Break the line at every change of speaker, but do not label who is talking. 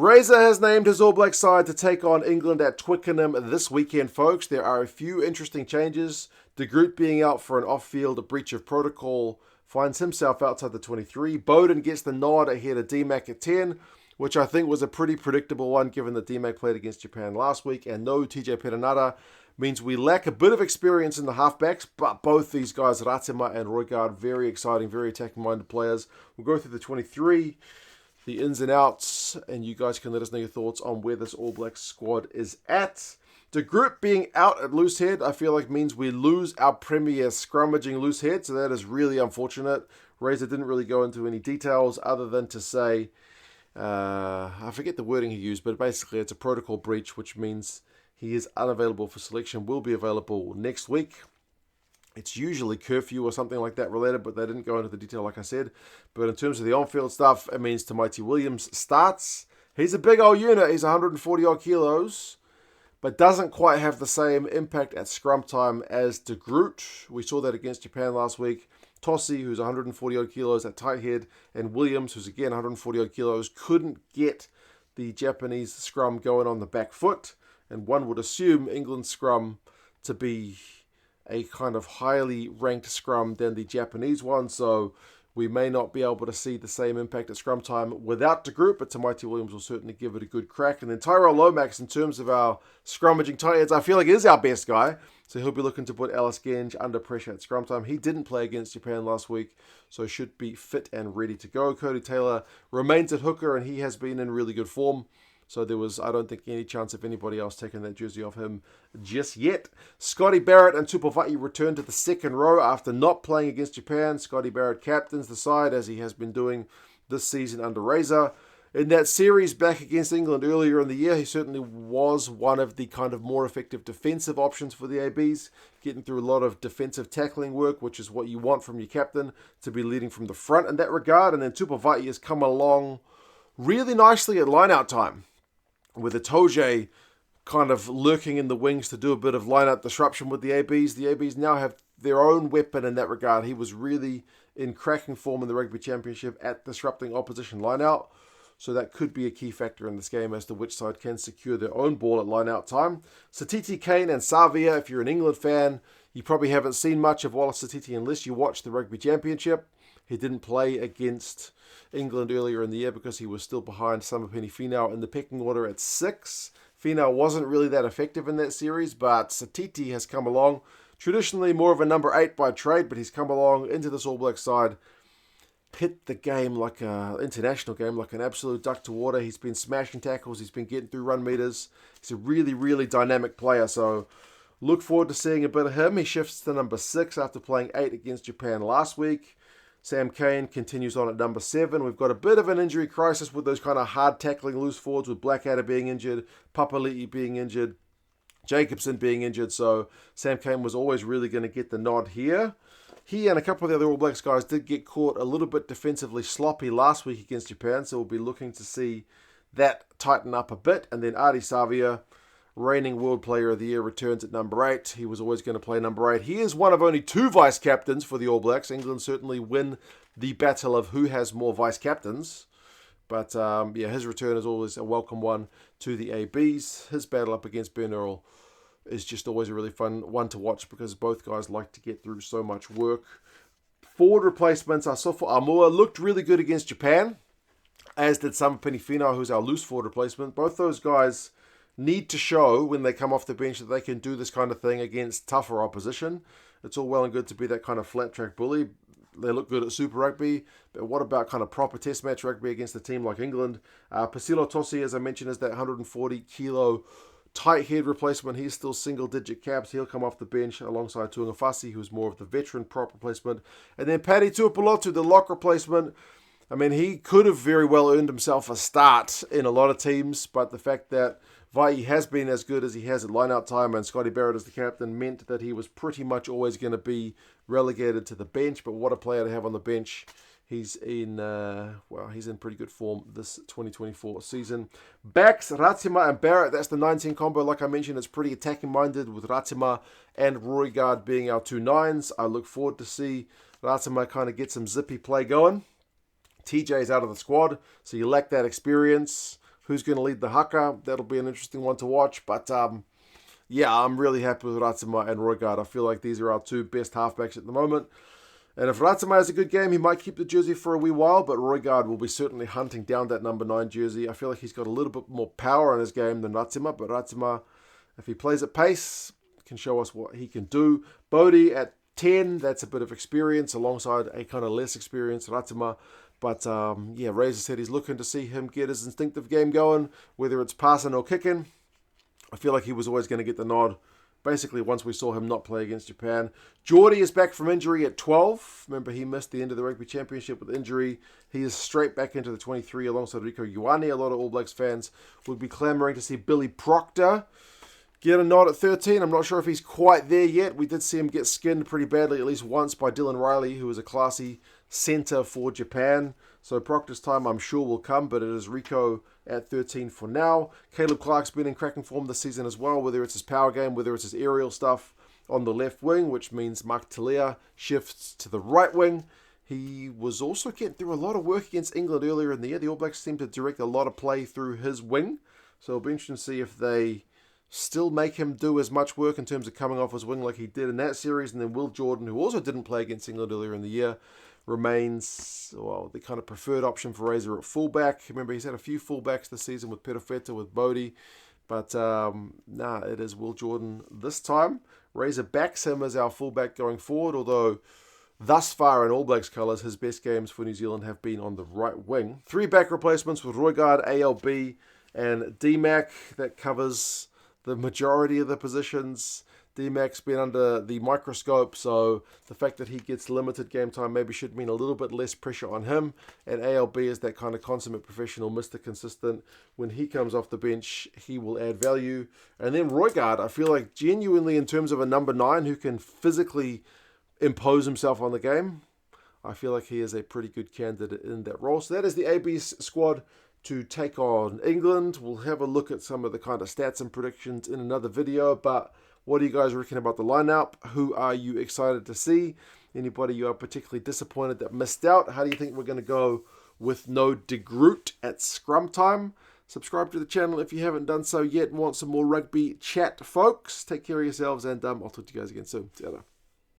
Razor has named his All Black side to take on England at Twickenham this weekend, folks. There are a few interesting changes. De Groot being out for an off-field breach of protocol finds himself outside the 23. Bowden gets the nod ahead of DMAC at 10, which I think was a pretty predictable one given that DMAC played against Japan last week. And no TJ Perenara means we lack a bit of experience in the halfbacks, but both these guys, Ratima and Roygaard, very exciting, very attacking-minded players. We'll go through the 23, the ins and outs, and you guys can let us know your thoughts on where this All Black squad is at. De Groot being out at loose head, I feel like means we lose our premier scrummaging loose head, so that is really unfortunate. Razor didn't really go into any details other than to say, I forget the wording he used, but basically it's a protocol breach, which means he is unavailable for selection, will be available next week. It's usually curfew or something like that related, but they didn't go into the detail like I said. But in terms of the on-field stuff, it means Tamaiti Williams starts. He's a big old unit. He's 140-odd kilos, but doesn't quite have the same impact at scrum time as De Groot. We saw that against Japan last week. Tossi, who's 140-odd kilos at tight head, and Williams, who's again 140-odd kilos, couldn't get the Japanese scrum going on the back foot. And one would assume England's scrum to be a kind of highly ranked scrum than the Japanese one, so we may not be able to see the same impact at scrum time without De Groot, but Tamaiti Williams will certainly give it a good crack. And then Tyrell Lomax, in terms of our scrummaging tight heads, I feel like is our best guy, so he'll be looking to put Alice Genge under pressure at scrum time. He didn't play against Japan last week, so should be fit and ready to go. Cody Taylor remains at hooker, and he has been in really good form. So there was, I don't think, any chance of anybody else taking that jersey off him just yet. Scotty Barrett and Tupavai return to the second row after not playing against Japan. Scotty Barrett captains the side, as he has been doing this season under Razor. In that series back against England earlier in the year, he certainly was one of the kind of more effective defensive options for the ABs, getting through a lot of defensive tackling work, which is what you want from your captain, to be leading from the front in that regard. And then Tupavai has come along really nicely at line-out time, with a Toje kind of lurking in the wings to do a bit of line-out disruption with the ABs. The ABs now have their own weapon in that regard. He was really in cracking form in the Rugby Championship at disrupting opposition line-out. So that could be a key factor in this game as to which side can secure their own ball at line-out time. Satiti, Kane and Savia, if you're an England fan, you probably haven't seen much of Wallace Satiti unless you watch the Rugby Championship. He didn't play against England earlier in the year because he was still behind Samapeni Finau in the pecking order at 6. Finau wasn't really that effective in that series, but Satiti has come along. Traditionally more of a number 8 by trade, but he's come along into this All Black side. Hit the game like an international game, like an absolute duck to water. He's been smashing tackles. He's been getting through run meters. He's a really, really dynamic player, so look forward to seeing a bit of him. He shifts to number 6 after playing 8 against Japan last week. Sam Cane continues on at number 7. We've got a bit of an injury crisis with those kind of hard tackling loose forwards, with Blackadder being injured, Papali'i being injured, Jacobson being injured. So Sam Cane was always really going to get the nod here. He and a couple of the other All Blacks guys did get caught a little bit defensively sloppy last week against Japan. So we'll be looking to see that tighten up a bit. And then Adi Savia, reigning World Player of the Year, returns at number 8. He was always going to play number 8. He is one of only 2 vice-captains for the All Blacks. England certainly win the battle of who has more vice-captains. But his return is always a welcome one to the ABs. His battle up against Ben Earl is just always a really fun one to watch because both guys like to get through so much work. Forward replacements, Asofo Amua looked really good against Japan, as did Samapeni Finau, who's our loose forward replacement. Both those guys need to show when they come off the bench that they can do this kind of thing against tougher opposition. It's all well and good to be that kind of flat track bully. They look good at Super Rugby, but what about kind of proper test match rugby against a team like England? Pasilo Tossi, as I mentioned, is that 140 kilo tight head replacement. He's still single digit caps. He'll come off the bench alongside Tuangafasi, who's more of the veteran prop replacement. And then Paddy Tuipulotu, the lock replacement. I mean, he could have very well earned himself a start in a lot of teams, but the fact that Vai has been as good as he has at line-out time and Scotty Barrett as the captain meant that he was pretty much always going to be relegated to the bench. But what a player to have on the bench. He's in pretty good form this 2024 season. Backs, Ratima and Barrett. That's the 19 combo. Like I mentioned, it's pretty attacking-minded with Ratima and Roygaard being our 2 9s. I look forward to see Ratima kind of get some zippy play going. TJ's out of the squad, so you lack that experience. who's going to lead the haka. That'll be an interesting one to watch. But yeah, I'm really happy with Razor and Roygaard. I feel like these are our two best halfbacks at the moment. And if Razor has a good game, he might keep the jersey for a wee while, but Roygaard will be certainly hunting down that number 9 jersey. I feel like he's got a little bit more power in his game than Razor, but Razor, if he plays at pace, can show us what he can do. Bodie at 10, that's a bit of experience alongside a kind of less experienced Razor. But yeah, Razor said he's looking to see him get his instinctive game going, whether it's passing or kicking. I feel like he was always going to get the nod, basically once we saw him not play against Japan. Jordie is back from injury at 12. Remember, he missed the end of the Rugby Championship with injury. He is straight back into the 23 alongside Rieko Ioane. A lot of All Blacks fans would be clamouring to see Billy Proctor get a nod at 13. I'm not sure if he's quite there yet. We did see him get skinned pretty badly at least once by Dylan Riley, who is a classy centre for Japan. So Proctor's time, I'm sure, will come, but it is Rieko at 13 for now. Caleb Clark's been in cracking form this season as well, whether it's his power game, whether it's his aerial stuff on the left wing, which means Mark Talia shifts to the right wing. He was also getting through a lot of work against England earlier in the year. The All Blacks seem to direct a lot of play through his wing, so it'll be interesting to see if they still make him do as much work in terms of coming off his wing like he did in that series. And then Will Jordan, who also didn't play against England earlier in the year, remains, well, the kind of preferred option for Razor at fullback. Remember, he's had a few fullbacks this season with Perofeta, with Bodie. But, it is Will Jordan this time. Razor backs him as our fullback going forward, although thus far in All Blacks colours, his best games for New Zealand have been on the right wing. 3 back replacements with Roygaard, ALB, and DMAC. That covers the majority of the positions. DMAC's been under the microscope, so the fact that he gets limited game time maybe should mean a little bit less pressure on him. And ALB is that kind of consummate professional, Mr. Consistent. When he comes off the bench, he will add value. And then Roygaard, I feel like genuinely in terms of a number 9 who can physically impose himself on the game, I feel like he is a pretty good candidate in that role. So that is the AB's squad to take on England. We'll have a look at some of the kind of stats and predictions in another video, but what do you guys reckon about the lineup? Who are you excited to see? Anybody you are particularly disappointed that missed out? How do you think we're going to go with no de Groot at scrum time? Subscribe to the channel if you haven't done so yet and want some more rugby chat, folks. Take care of yourselves, and I'll talk to you guys again soon. See you later.